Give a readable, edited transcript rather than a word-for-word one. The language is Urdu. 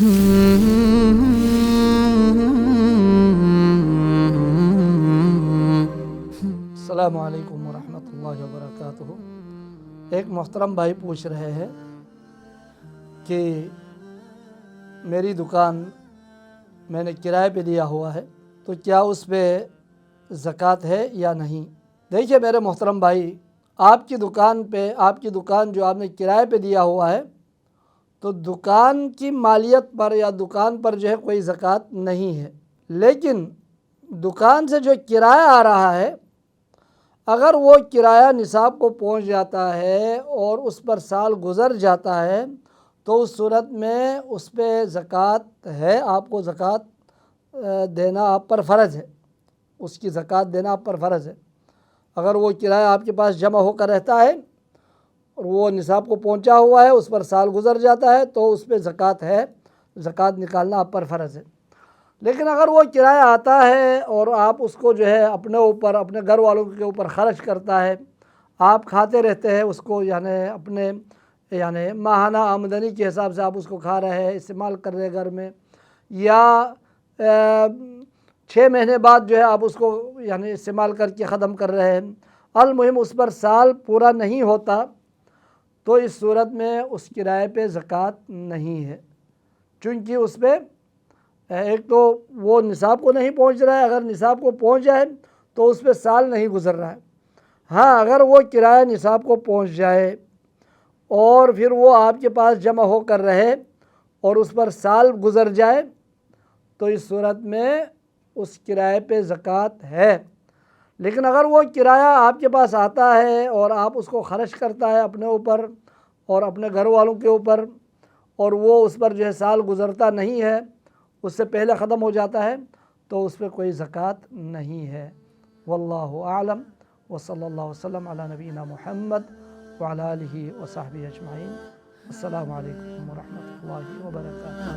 السلام علیکم ورحمۃ اللہ وبرکاتہ۔ ایک محترم بھائی پوچھ رہے ہیں کہ میری دکان میں نے کرائے پہ دیا ہوا ہے تو کیا اس پہ زکوٰۃ ہے یا نہیں؟ دیکھیے میرے محترم بھائی، آپ کی دکان جو آپ نے کرائے پہ دیا ہوا ہے تو دکان کی مالیت پر یا دکان پر جو ہے کوئی زکوٰۃ نہیں ہے، لیکن دکان سے جو کرایہ آ رہا ہے اگر وہ کرایہ نصاب کو پہنچ جاتا ہے اور اس پر سال گزر جاتا ہے تو اس صورت میں اس پہ زکوٰۃ ہے، آپ کو زکوٰۃ دینا آپ پر فرض ہے، اس کی زکوٰۃ دینا آپ پر فرض ہے۔ اگر وہ کرایہ آپ کے پاس جمع ہو کر رہتا ہے اور وہ نصاب کو پہنچا ہوا ہے، اس پر سال گزر جاتا ہے تو اس پہ زکوٰۃ ہے، زکوٰۃ نکالنا آپ پر فرض ہے۔ لیکن اگر وہ کرایہ آتا ہے اور آپ اس کو جو ہے اپنے اوپر، اپنے گھر والوں کے اوپر خرچ کرتا ہے، آپ کھاتے رہتے ہیں اس کو، اپنے ماہانہ آمدنی کے حساب سے آپ اس کو کھا رہے ہیں، استعمال کر رہے ہیں گھر میں، یا 6 مہینے بعد جو ہے آپ اس کو استعمال کر کے ختم کر رہے ہیں، المہم اس پر سال پورا نہیں ہوتا تو اس صورت میں اس کرائے پہ زکوٰۃ نہیں ہے، چونکہ اس پہ ایک تو وہ نصاب کو نہیں پہنچ رہا ہے، اگر نصاب کو پہنچ جائے تو اس پہ سال نہیں گزر رہا ہے۔ ہاں، اگر وہ کرایہ نصاب کو پہنچ جائے اور پھر وہ آپ کے پاس جمع ہو کر رہے اور اس پر سال گزر جائے تو اس صورت میں اس کرائے پہ زکوٰۃ ہے۔ لیکن اگر وہ کرایہ آپ کے پاس آتا ہے اور آپ اس کو خرچ کرتا ہے اپنے اوپر اور اپنے گھر والوں کے اوپر، اور وہ اس پر جو ہے سال گزرتا نہیں ہے، اس سے پہلے ختم ہو جاتا ہے تو اس پہ کوئی زکوٰۃ نہیں ہے۔ واللہ اعلم، وصلی اللہ وسلم علی نبینا محمد وعلی آلہ وصحبہ اجمعین۔ السلام علیکم ورحمۃ اللہ وبرکاتہ۔